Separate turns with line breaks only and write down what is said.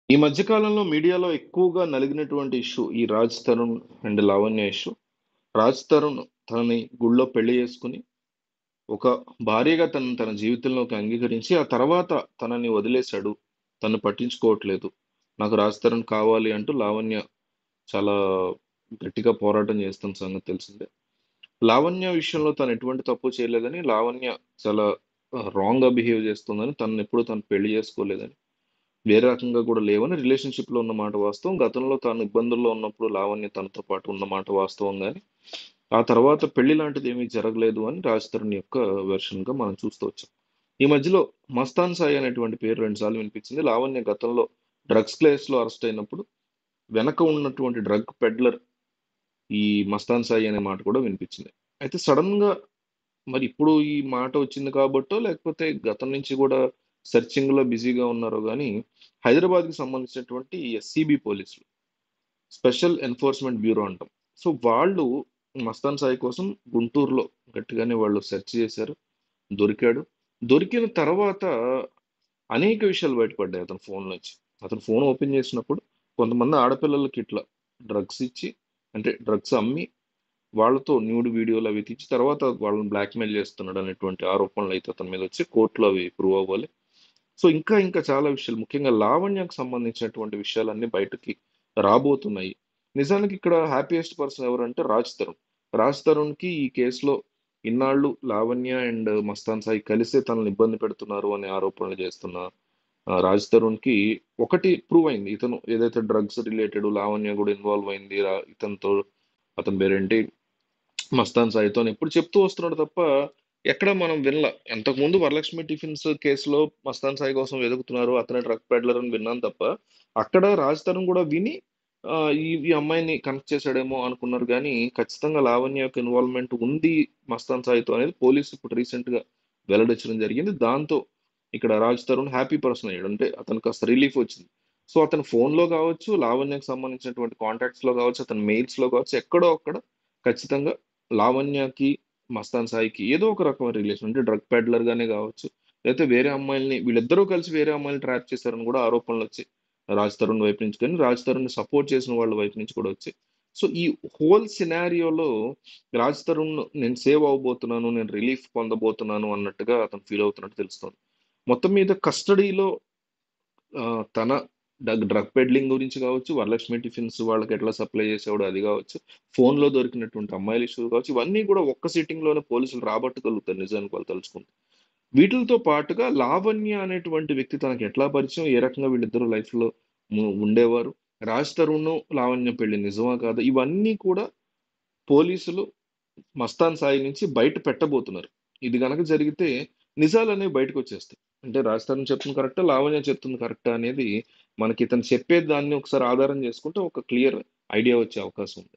ఈ మధ్య కాలంలో మీడియాలో ఎక్కువగా నలిగినటువంటి ఇష్యూ ఈ రాజ్ తరుణ్ అండ్ లావణ్య ఇష్యూ. రాజ్ తరుణ్ తనని గుళ్ళో పెళ్లి చేసుకుని ఒక భార్యగా తన జీవితంలోకి అంగీకరించి ఆ తర్వాత తనని వదిలేశాడు. తను పట్టించుకోవట్లేదు. నాకు రాజ్ తరుణ్ కావాలి అంటూ లావణ్య చాలా గట్టిగా పోరాటం చేస్తున్న సంగతి తెలిసిందే. లావణ్య విషయంలో తను ఎటువంటి తప్పు చేయలేదని, లావణ్య చాలా రాంగ్‌గా బిహేవ్ చేస్తుందని, తననెప్పుడు తను పెళ్లి చేసుకోలేదని, వేరే రకంగా కూడా లేవని రిలేషన్‌షిప్‌లో ఉన్న మాట వాస్తవం. గతంలో తాను ఇబ్బందుల్లో ఉన్నప్పుడు లావణ్య తనతో పాటు ఉన్న మాట వాస్తవం గాని, ఆ తర్వాత పెళ్లి లాంటిదేమీ జరగలేదు అని రాజ్ తరుణ్ యొక్క వెర్షన్‌గా మనం చూస్తూ వచ్చాం. ఈ మధ్యలో 'మస్తాన్ సాయి' అనేటువంటి పేరు 2 సార్లు వినిపించింది. లావణ్య గతంలో డ్రగ్స్ కేస్‌లో అరెస్ట్ అయినప్పుడు వెనక ఉన్నటువంటి డ్రగ్ పెడ్లర్ ఈ 'మస్తాన్ సాయి' అనే మాట కూడా వినిపించింది. అయితే సడెన్‌గా మరి ఇప్పుడు ఈ మాట వచ్చింది కాబట్టో, లేకపోతే గతం నుంచి గూడా సెర్చింగ్‌లో బిజీగా ఉన్నారో గానీ, హైదరాబాద్‌కి సంబంధించినటువంటి ఎస్సీబీ పోలీసులు, స్పెషల్ ఎన్ఫోర్స్‌మెంట్ బ్యూరో అంటాం. సో, వాళ్ళు మస్తాన్ సాయి కోసం గుంటూరులో గట్టిగానే వాళ్ళు సెర్చ్ చేశారు. దొరికాడు. దొరికిన తర్వాత అనేక విషయాలు బయటపడ్డాయి అతని ఫోన్ నుంచి. అతను ఫోన్ ఓపెన్ చేసినప్పుడు కొంతమంది ఆడపిల్లలకి ఇట్లా డ్రగ్స్ ఇచ్చి, అంటే డ్రగ్స్ అమ్మి వాళ్ళతో న్యూడ్ వీడియోలవి తీసి తర్వాత వాళ్ళని బ్లాక్‌మెయిల్ చేస్తున్నాడనేటువంటి ఆరోపణలయితే అతని మీదొచ్చి కోర్టులో అవి ప్రూవ్ అవ్వాలి. సో, ఇంకా చాలా విషయాలు ముఖ్యంగా లావణ్యకు సంబంధించినటువంటి విషయాలన్నీ బయటకి రాబోతున్నాయి. నిజానికి ఇక్కడ హ్యాపీయెస్ట్ పర్సన్ ఎవరంటే రాజ్ తరుణ్. రాజ్ తరుణ్‌కి ఈ కేస్‌లో ఇన్నాళ్ళు లావణ్య అండ్ మస్తాన్ సాయి కలిసే తనని ఇబ్బంది పెడుతున్నారు అనే ఆరోపణలు చేస్తున్న రాజ్ తరుణ్‌కి ఒకటి ప్రూవ్ అయింది. ఇతను ఏదైతే డ్రగ్స్ రిలేటెడ్ లావణ్య కూడా ఇన్వాల్వ్ అయింది. ఇతనితో అతని పేరేంటి 'మస్తాన్ సాయితో' అని ఎప్పుడు చెప్తూ వస్తున్నాడు తప్ప, ఎక్కడ మనం వినల. అంతకుముందు 'వరలక్ష్మి టిఫిన్స్' కేసులో 'మస్తాన్ సాయి' కోసం వెతుకుతున్నారు. అతనే డ్రగ్ పెడ్లర్ అని విన్నాను తప్ప, అక్కడ 'రాజ్ తరుణ్' కూడా విని ఈ అమ్మాయిని కనెక్ట్ చేసాడేమో అనుకున్నారు గానీ, ఖచ్చితంగా లావణ్య యొక్క ఇన్వాల్వ్‌మెంట్ ఉంది 'మస్తాన్ సాయితో' అనేది పోలీసులు ఇప్పుడు రీసెంట్‌గా వెల్లడించడం జరిగింది. దాంతో ఇక్కడ 'రాజ్ తరుణ్' హ్యాపీ పర్సన్ అయ్యాడు. అంటే అతనికి కాస్త రిలీఫ్ వచ్చింది. సో, అతని ఫోన్‌లో కావచ్చు, లావణ్యకి సంబంధించినటువంటి కాంటాక్ట్స్‌లో కావచ్చు, అతని మెయిల్స్‌లో కావచ్చు, ఎక్కడో అక్కడ ఖచ్చితంగా లావణ్యకి, మస్తాన్ సాయికి ఏదో ఒక రకమైన రిలేషన్. అంటే డ్రగ్ పెడ్లర్ గానే గావచ్చు, లేతే వేరే అమ్మాయిల్ని వీళ్ళిద్దరూ కలిసి వేరే అమ్మాయిల్ని ట్రాప్ చేశారని గూడా ఆరోపణలొచ్చాయి. రాజ్ తరుణ్ వైపు నుంచి గాని, రాజ్ తరుణ్‌ని సపోర్ట్ చేసిన వాళ్ళ వైపు నుంచి కూడా వచ్చాయి. సో, ఈ హోల్ సినారియోలో రాజ్ తరుణ్ నేను సేవ్ అవ్వబోతున్నాను, నేను రిలీఫ్ పొందబోతున్నాను అన్నట్టుగా అతను ఫీల్ అవుతున్నట్టు తెలుస్తోంది. మొత్తం మీద కస్టడీలో తన డ్రగ్ పెడ్లింగ్ గురించి కావచ్చు, వరలక్ష్మి టిఫిన్స్ వాళ్ళకి ఎట్లా సప్లై చేసేవాడో అది కావచ్చు, ఫోన్‌లో దొరికినటువంటి అమ్మాయిల ఇష్యూ కావచ్చు, ఇవన్నీ కూడా ఒక్క సిట్టింగ్‌లోనే పోలీసులు రాబట్టగలుగుతారు నిజానికి వాళ్ళు తలుచుకుంటే. వీటిలతో పాటుగా లావణ్య అనేటువంటి వ్యక్తి తనకి ఎట్లా పరిచయం, ఏ రకంగా వీళ్ళిద్దరూ లైఫ్‌లో ఉండేవారు, రాజ్ తరుణ్, లావణ్య పెళ్లి నిజమా కాదా, ఇవన్నీ కూడా పోలీసులు మస్తాన్ సాయి నుంచి బయట పెట్టబోతున్నారు. ఇది గనక జరిగితే నిజాలనేవి బయటకొచ్చేస్తాయి. అంటే రాజ్ తరుణ్ చెప్తుంది కరెక్టా? లావణ్య చెప్తుంది కరెక్టా? అనేది మనకి ఇతను చెప్పే దాన్ని ఒకసారి ఆధారం చేసుకుంటే ఒక క్లియర్ ఐడియా వచ్చే అవకాశం ఉంది.